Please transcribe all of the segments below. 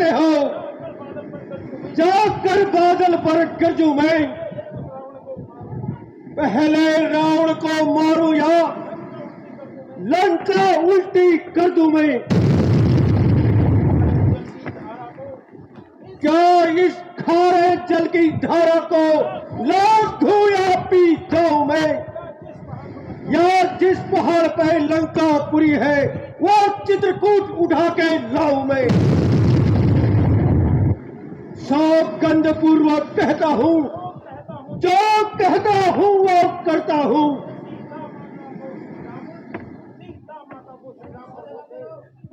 बैठे हो, जाकर बादल पर गरजूं मैं, पहले रावण को मारूं या लंका उल्टी कर दूं मैं। क्या इस खारे जल की धारा को लाख दूं या पी जाऊं मैं, या जिस पहाड़ पे लंकापुरी है वो चित्रकूट उठा के लाऊं मैं। सौगंध पूर्वक कहता हूं, जो कहता हूं वो करता हूं।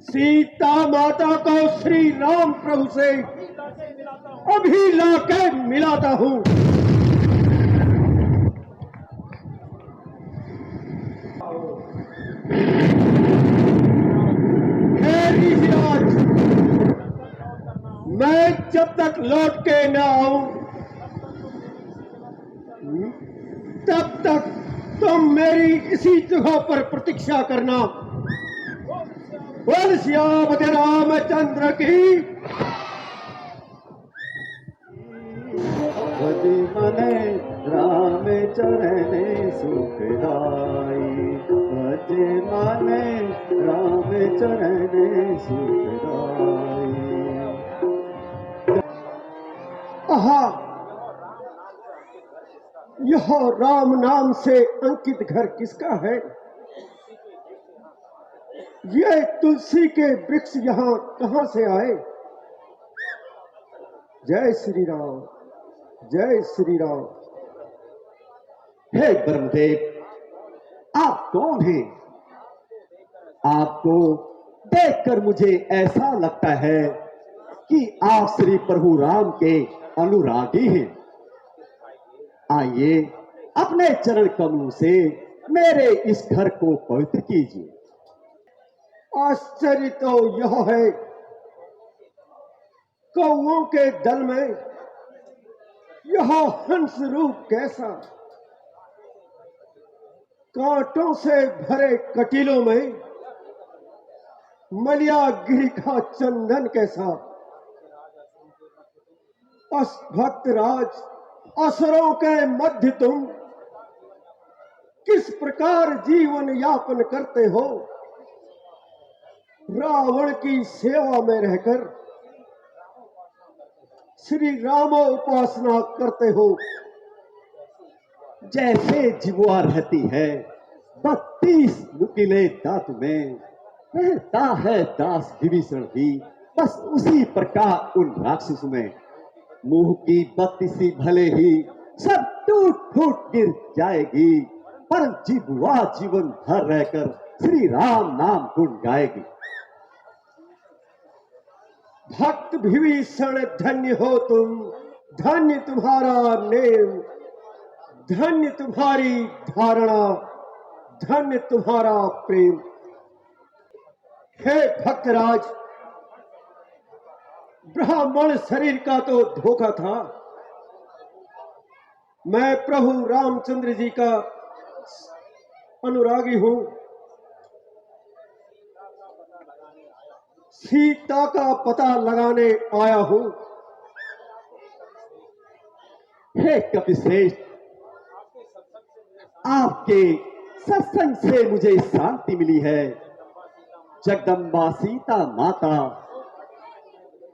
सीता माता को श्री राम प्रभु से अभी लाके मिलाता हूं। ऋषिराज, मैं जब तक लौट के न आऊं तब तक तुम मेरी इसी जगह पर प्रतीक्षा करना। बोल श्यामते रामचंद्र की। भजे मने राम चरणे सुखदाई, भजे मने राम चरणे सुखदाई। आहा, यह राम नाम से अंकित घर किसका है? ये तुलसी के वृक्ष यहाँ कहां से आए? जय श्री राम, जय श्री राम। हे ब्रह्मदेव, आप कौन हैं? आपको देखकर मुझे ऐसा लगता है कि आप श्री प्रभु राम के अनुरागी हैं। आइए, अपने चरण कमलों से मेरे इस घर को पवित्र कीजिए। आश्चर्य तो यह है, कौओं के दल में यह हंस रूप कैसा, कांटों से भरे कटीलों में मलियागिरी का चंदन कैसा। भक्त राज, असुरों के मध्य तुम किस प्रकार जीवन यापन करते हो? रावण की सेवा में रहकर श्री रामोपासना करते हो। जैसे जिबुआ रहती है 32 नुकीले दांत में, रहता है दास विभीषण भी बस उसी प्रकार उन राक्षसों में। मुंह की बत्ती सी भले ही सब टूट फूट गिर जाएगी, पर जिबुआ जीवन भर रहकर श्री राम नाम गुण गाएगी। भक्त विभीषण धन्य हो तुम, धन्य तुम्हारा नेम, धन्य तुम्हारी धारणा, धन्य तुम्हारा प्रेम। हे भक्तराज, ब्राह्मण शरीर का तो धोखा था। मैं प्रभु रामचंद्र जी का अनुरागी हूं। सीता का पता लगाने आया हूं। हे कपिश्रेष्ठ, आपके सत्संग से मुझे शांति मिली है। जगदम्बा सीता माता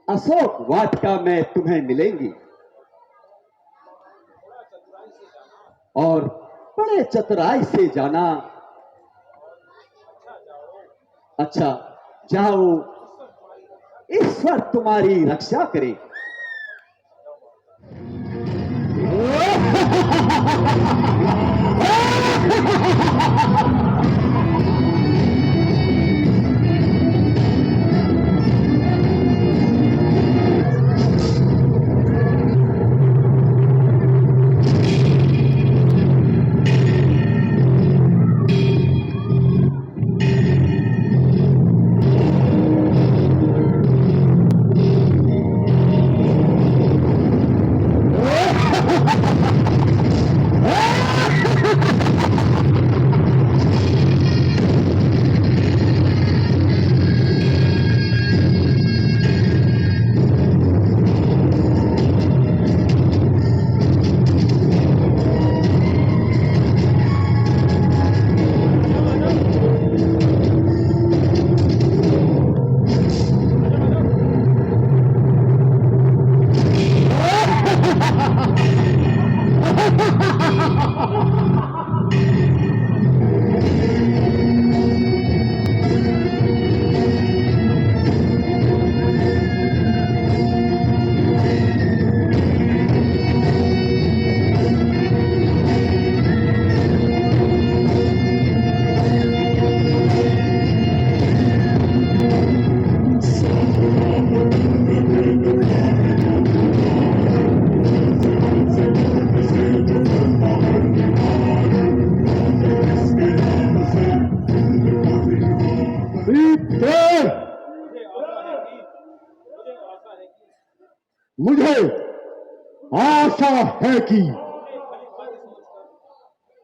अशोक वाटिका में तुम्हें मिलेंगी, और बड़े चतुराई से जाना। अच्छा, जाओ, ईश्वर तुम्हारी रक्षा करे। मुझे आशा है कि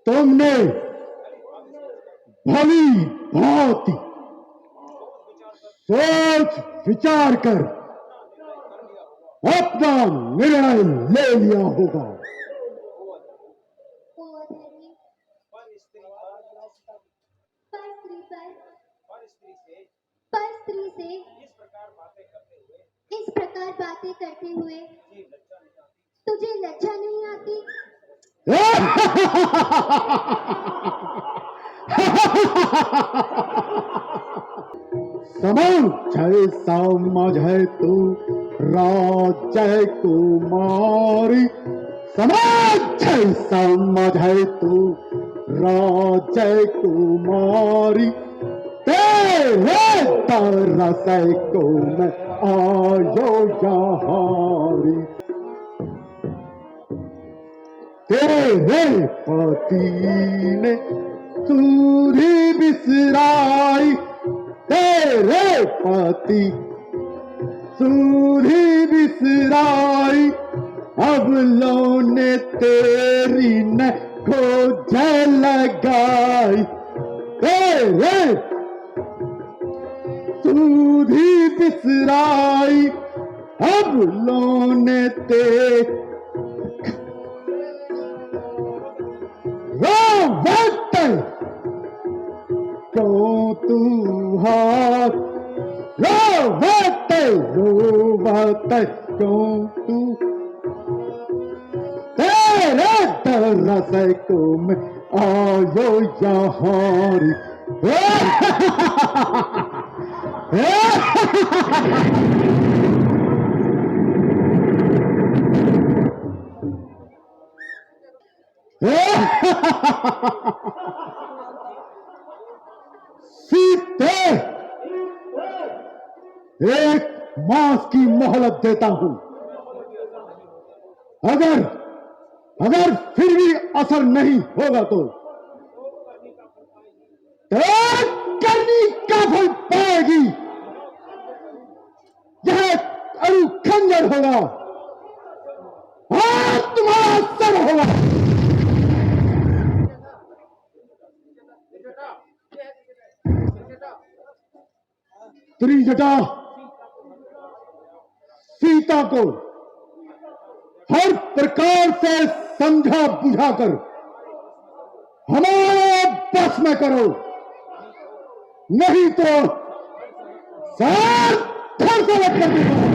तुमने भली भांति सोच विचार कर अपना निर्णय ले लिया होगा। पर स्त्री से इस प्रकार बातें करते हुए तुझे लज्जा नहीं आती? समझ है तू राजय कुमारी, समझ है तू राजय कुमारी, तेरे तरस को मैं आयो यहारी। तेरे पति ने सूरी बिसराई, तेरे पति सूरी बिसराई, अब लौने तेरी न खोज लगाई। तेरे सूरी बिसराई, अब लौने ते रोवत क्यों तू हाथ, रोवत क्यों तू, तेरे तरस को मैं आयो यहारी। सीते एक मास की मोहलत देता हूं, अगर फिर भी असर नहीं होगा तो करनी का फल पाएगी। यह अरु खंजर होगा और तुम्हारा सर होगा। त्रिजटा सीता को हर प्रकार से समझा बुझाकर हमारे बस में करो, नहीं तो सर थर से लग कर दूंगा।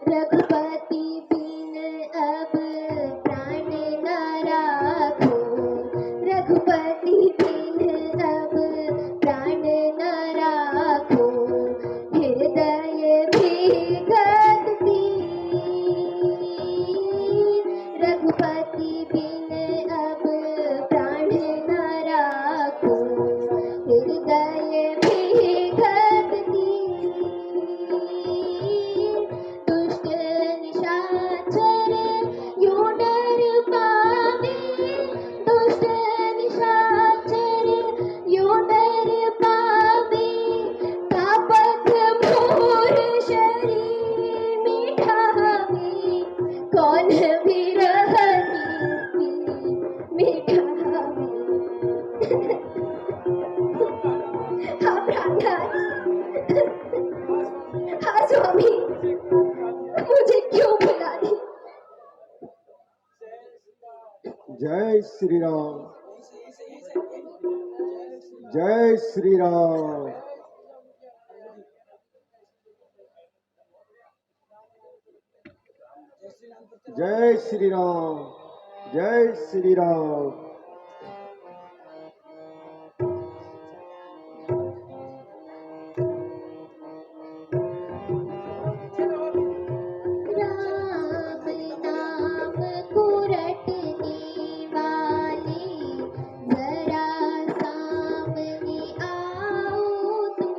रघुपति बिन अब प्राण न राखो, रघुपति बिन अब प्राण जय श्री राम, जय श्री राम। जय श्री राम, जय श्री राम। राम नाम को रटने वाले जरा सामने आओ तुम।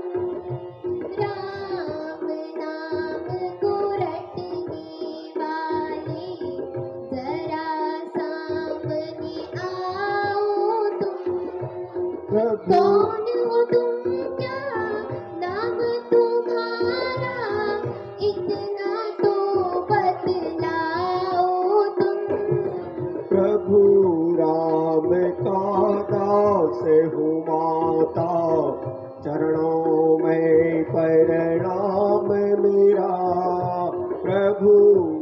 राम नाम को रटने वाले जरा सामने आओ तुम। कौन हो तुम, क्या नाम तुम्हारा, इतना तो बतलाओ तुम। प्रभु राम का दास हूँ माता, चरणों में प्रणाम मेरा। प्रभु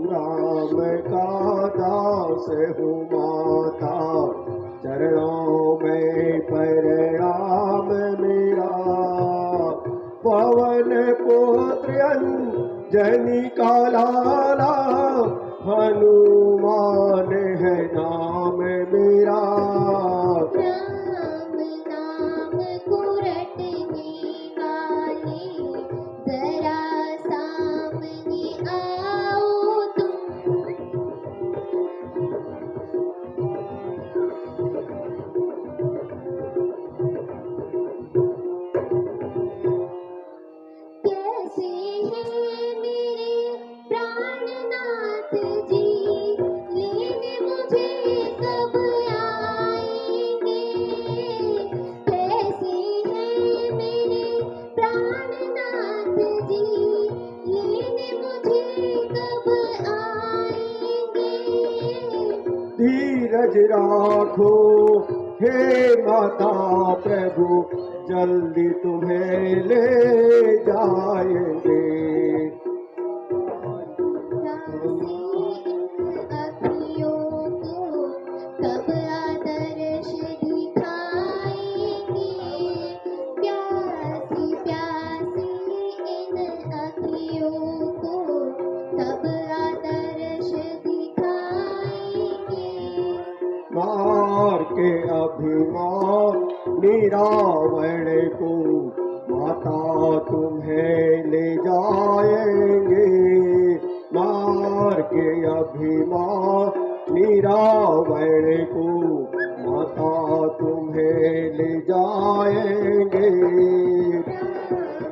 राम का दास हूँ माता, चरणों में प्रणाम मेरा। पवन पुत्र अंजनी का लाला, हनुमान है नाम मेरा। राम नाम को रटने वाले जरा सामने आओ तुम। कैसे हैं मेरे प्राणनाथ जी, लेने मुझे कब आएंगे। कैसे हैं मेरे प्राणनाथ जी, लेने मुझे कब आएंगे। धीरज राखो हे माता, प्रभु जल्दी तुम्हें ले जाएंगे। अखियों को कब आदर्श दिखाएंगे। प्यासी प्यासी इन अखियों को कब आदर्श दिखाएंगे। मार के अभिमानी रावण को माता तुम्हें ले जाएंगे। मार के अभिमानी रावण को माता तुम्हें ले जाएंगे।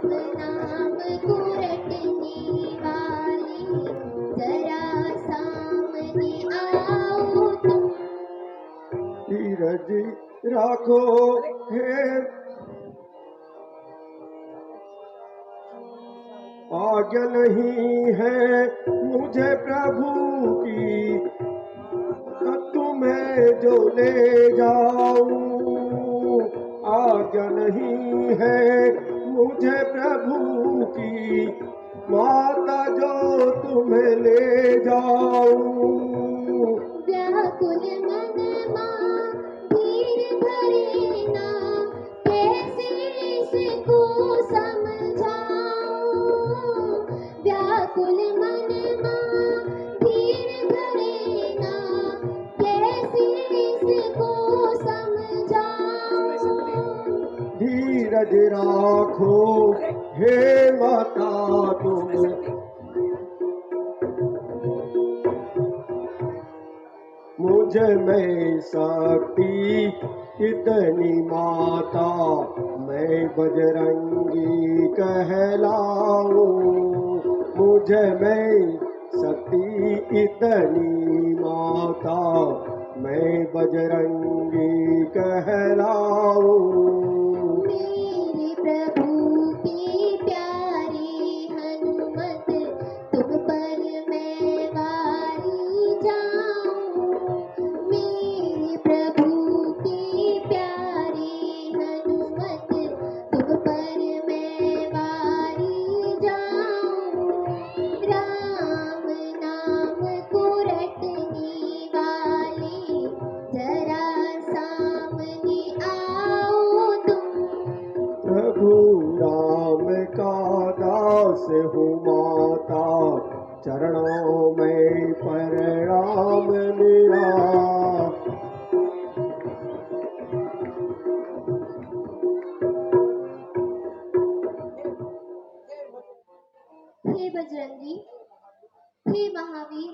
नाम को रटने वाले जरा सामने आओ तुम। धीरज राखो हे, आज्ञा नहीं है मुझे प्रभु की, तुम्हें जो ले जाऊं। आज्ञा नहीं है मुझे प्रभु की, माता जो तुम्हें ले जाऊं। व्याकुल मन मां धीर धरे ना, कैसे इसको समझाऊं। व्याकुल मन मां धीर धरे ना, कैसे इसको समझाऊं। धीरज राखो हे माता तुम, मुझ में शक्ति इतनी माता, मैं बजरंगी कहलाऊं। मुझ में शक्ति इतनी माता, मैं बजरंगी कहलाऊं। मेरे प्रभु की प्यारी हनुमत, तुम पर मैं वारी जाऊं। मेरे प्रभु की प्यारी हनुमत, तुम पर मैं वारी जाऊं। राम नाम को रटने वाले प्रभु राम का दास हूँ माता, चरणों में प्रणाम मेरा। हे बजरंगी, हे महावीर,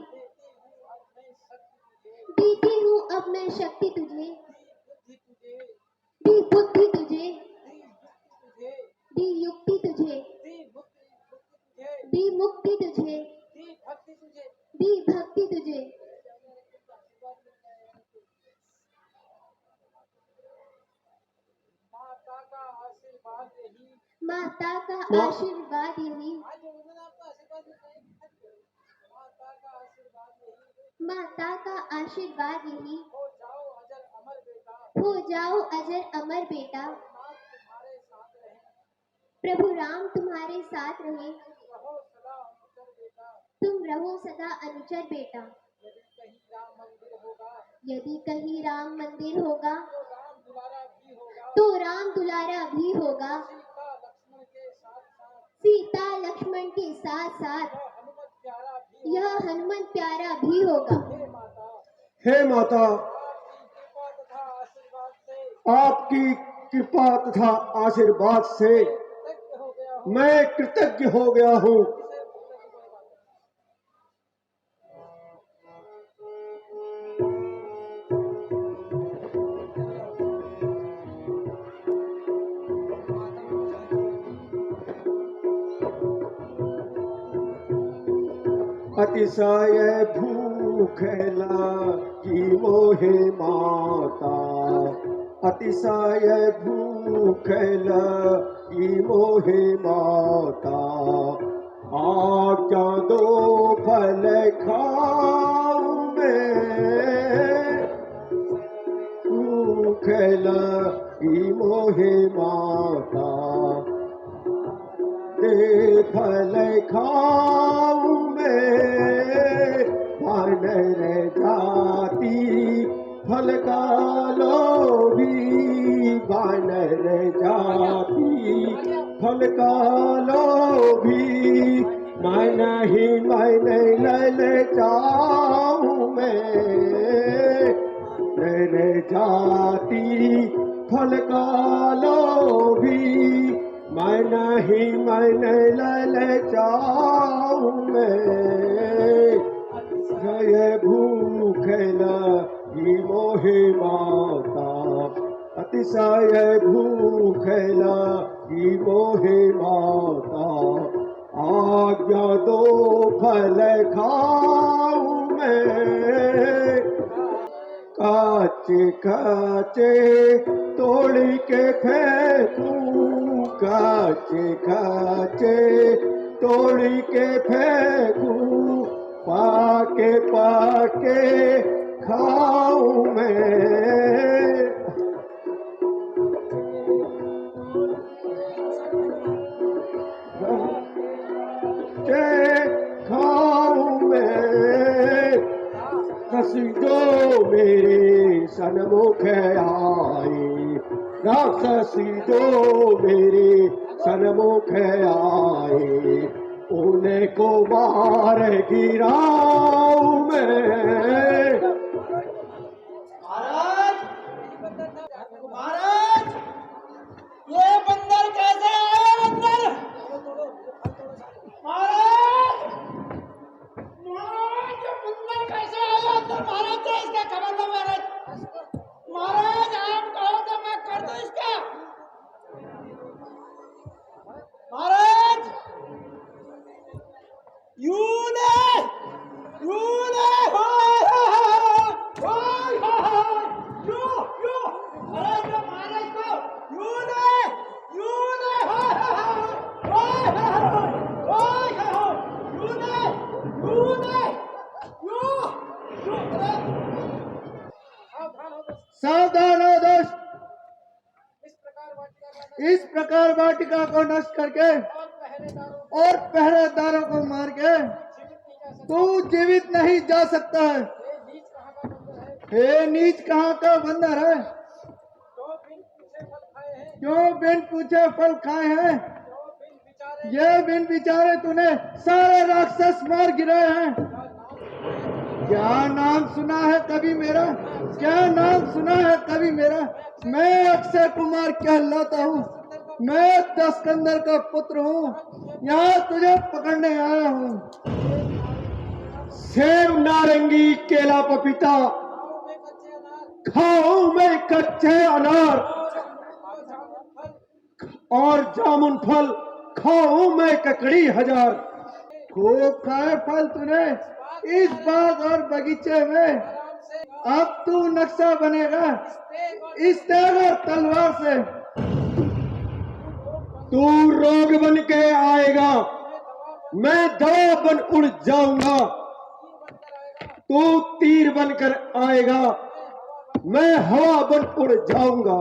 देती हूँ अब मैं शक्ति तुझे, दी बुद्धि तुझे, दी युक्ति तुझे, दी मुक्ति तुझे, दी भक्ति तुझे। माता का आशीर्वाद यही, माता का आशीर्वाद यही, हो जाओ अजर अमर बेटा, प्रभु राम तुम्हारे साथ रहे, तुम रहो सदा अनुचर बेटा। यदि कहीं राम मंदिर होगा तो राम दुलारा भी होगा, सीता लक्ष्मण के साथ साथ यह हनुमान प्यारा भी होगा। हे माता, आपकी कृपा तथा आशीर्वाद से मैं कृतज्ञ हो गया हूँ। अतिशय भूख लगी मोहे माता, अतिशय भूख लगी मोहे माता, आज्ञा दो फल खाऊं मैं, भूख लगी मोहे माता, दे फल खाऊं मैं, वानर जाति फल का लोभी, वानर जाति फल का लोभी, मैं ललचाऊं मैं, नर जाति फल का लोभी, मैं ललचाऊं मैं, जय भूख लगी मोहे माता, अतिशय भूख लगी मोहे माता, आज्ञा दो फल खाऊं मैं, काचे काचे तोड़ के फेंकूं, काचे काचे तोड़ के फेंकूं, पाके पाके खाऊं मैं, के खाऊं मैं, हंसी जो मेरे सन्मुख आए, राक्षसी जो मेरे सन्मुख आए, उनको मार गिराऊं मैं। महाराज, महाराज, ये बंदर कैसे आया बंदर? महाराज, महाराज, ये बंदर कैसे आया अंदर? महाराज तो इसका खबर दो महाराज। महाराज आप कहो तो मैं कर दूं इसका। महाराज, यूने सावधान हो दोस्त, इस प्रकार वाटिका को नष्ट करके और पहरेदारों को मार के तू जीवित नहीं जा सकता है। हे नीच कहाँ का बंदर है, क्यों बिन पूछे फल खाए हैं? ये बिन विचारे तूने सारे राक्षस मार गिराए हैं। क्या नाम सुना है कभी मेरा? क्या नाम सुना है कभी मेरा? मैं अक्षय कुमार कहलाता हूँ। मैं दस्कंदर का पुत्र हूँ। यहाँ तुझे पकड़ने आया हूँ। सेब नारंगी केला पपीता खाऊं मैं कच्चे अनार, और जामुन फल खाऊं मैं ककड़ी हजार। खूब खाए फल तूने इस बाग और बगीचे में। अब तू नक्शा बनेगा इस तेग और तलवार से। तू रोग बन के आएगा, मैं दवा बन उड़ जाऊंगा। तू तीर बनकर आएगा, मैं हवा बन उड़ जाऊंगा।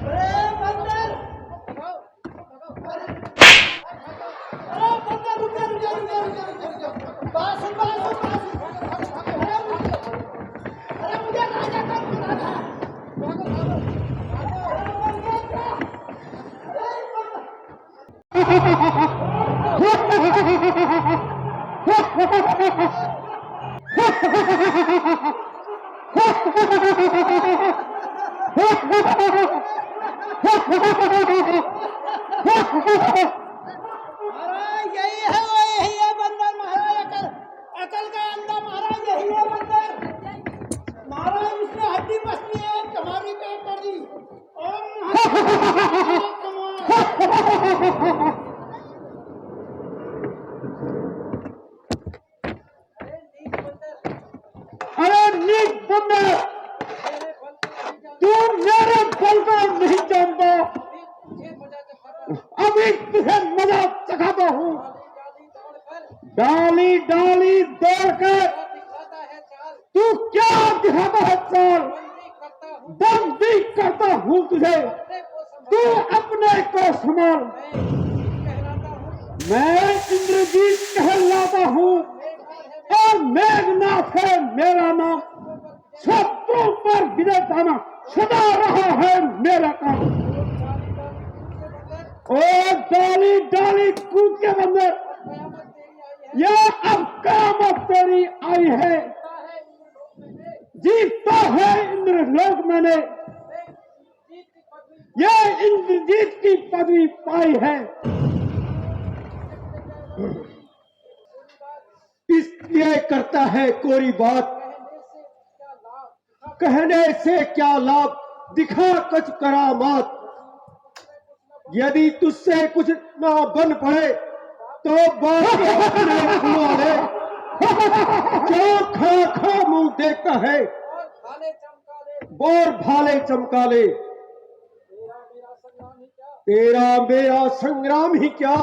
अरे बंदर! अरे बंदर, रुक जा, रुक जा, रुक जा, रुक जा, रुक जा, रुक जा। बात सुन, बात सुन, बात सुन। अरे मुझे राजा का सुना था। महाराज यही है, वो यही है बंदर महाराज। अकल अकल का अंधा महाराज यही है बंदर महाराज। इसने हड्डी पसली है, तुम्हारी पे कर दी। अरे नीच बंदर, तू मेरे बल को नहीं जानता। अभी तुझे मजा चखाता हूँ। डाली डाली दौड़कर तू क्या दिखाता है चाल? बंदी करता हूँ तुझे, तू अपने को संभाल। मैं इंद्रजीत कहलाता हूँ और मेघनाथ है मेरा नाम। शत्रु पर विजय पाना सदा रहा है मेरा काम। ओ डाली डाली कूद के बंदर, यह अब कामत तेरी आई है। जीतता है इंद्रलोक मैंने, यह इंद्रजीत की पदवी पाई है। इसलिए करता है कोरी बात, कहने से क्या लाभ, दिखा कुछ करामात। यदि तुझसे कुछ ना बन पड़े तो बात अपने सुना ले। जो खा खा मुंह देखता है और भाले चमका ले। तेरा मेरा संग्राम ही क्या,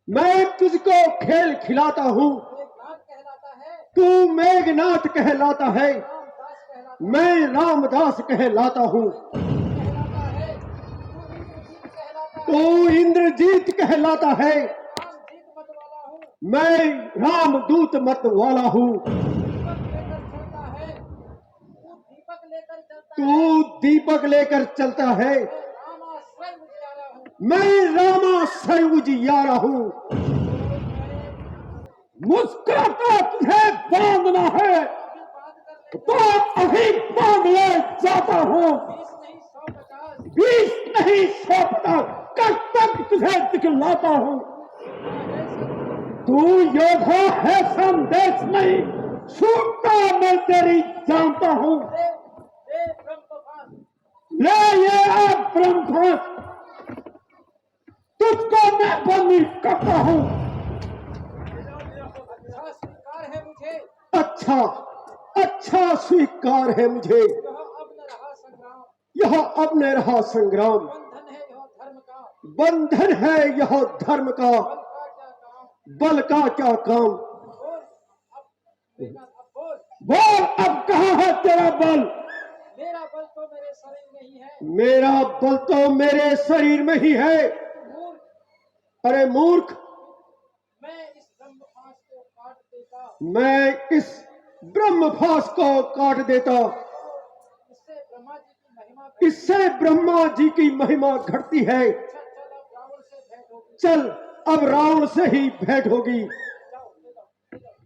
मैं तुझको खेल खिलाता हूँ। तू मेघनाथ कहलाता है, मैं रामदास कहलाता हूँ। तू इंद्रजीत कहलाता है, मैं रामदूत मत वाला हूँ। तू दीपक लेकर चलता है, मैं रामाश्रय उजियारा हूँ। मुस्कुराता तुझे बांधना है तो अभी बांध ले जाता हूँ। 20 नहीं 150 कब तक तुझे दिखलाता हूँ। तू योद्धा है संदेश नहीं, सूखता मैं तेरी जानता हूँ। ले ये आप ब्रह्म मैं बंदी करता हूँ। अच्छा स्वीकार है मुझे, अच्छा अच्छा स्वीकार है मुझे। यह अब न रहा संग्राम, यह अब न रहा संग्राम, बंधन है यह धर्म का, बंधन है यह धर्म का, बल का क्या काम, बल का क्या काम। बोल अब अब बोल, बोल अब कहाँ है तेरा बल। मेरा बल तो मेरे शरीर में ही है। मेरा बल तो मेरे शरीर में ही है। मूर्ख, अरे मूर्ख, मैं इस ब्रह्मपाश को काट देता, मैं इस ब्रह्मफास को काट देता, इससे ब्रह्मा जी की महिमा इससे ब्रह्मा जी की महिमा घट। घटती है। अच्छा चल अब रावण चल अब रावण से भेंट होगी। से ही भेंट होगी। जाओ, ले जाओ, ले जाओ।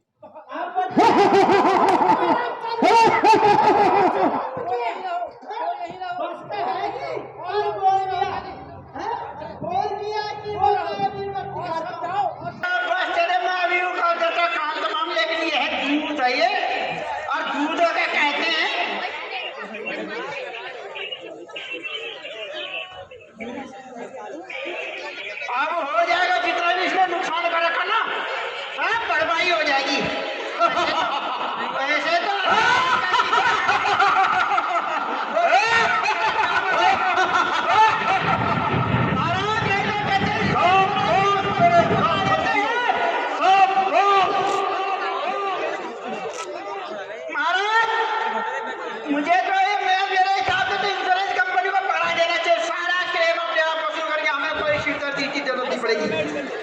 बोल यहीं रहो, बोल यहीं रहो। बोल दिया कि बोल दिया कि और सब जाओ, और सब बस तेरे महावीरों का देता काम के मामले के लिए है दूध चाहिए और दूध का कहते हैं अब हो जाएगा जितना भी इसने नुकसान कर रखा ना, हाँ भरपाई हो जाएगी। ऐसे तो मुझे तो ये मेरे हिसाब से तो इंश्योरेंस कंपनी को पकड़ा देना चाहिए। सारा क्लेम अपने आप वसूल करके हमें कोई सिरदर्दी की जरूरत नहीं पड़ेगी।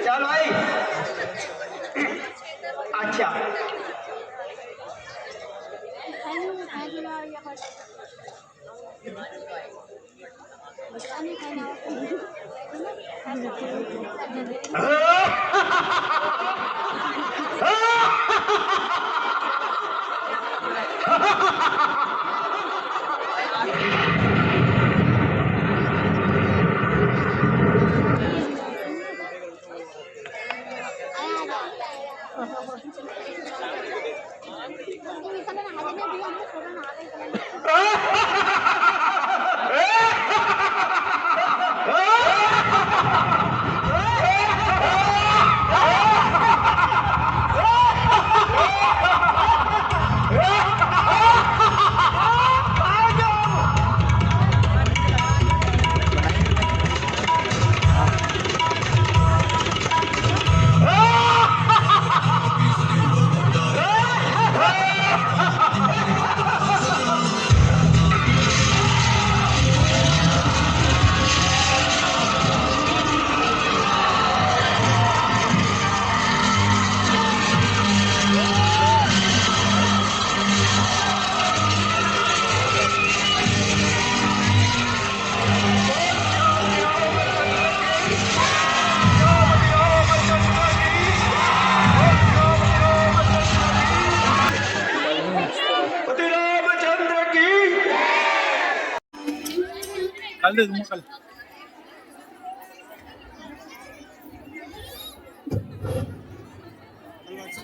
चल भाई। अच्छा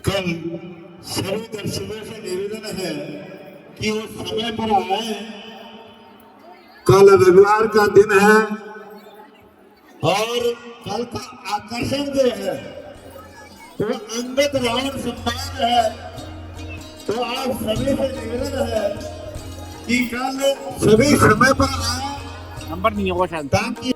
कल सभी दर्शकों से निवेदन है कि वो समय पर आए। कल रविवार का दिन है और कल का आकर्षण जो है तो अंगद रावण सम्मान है। तो आप सभी से निवेदन है कि कल सभी समय पर आए नंबर नहीं होगा शायद। ताकि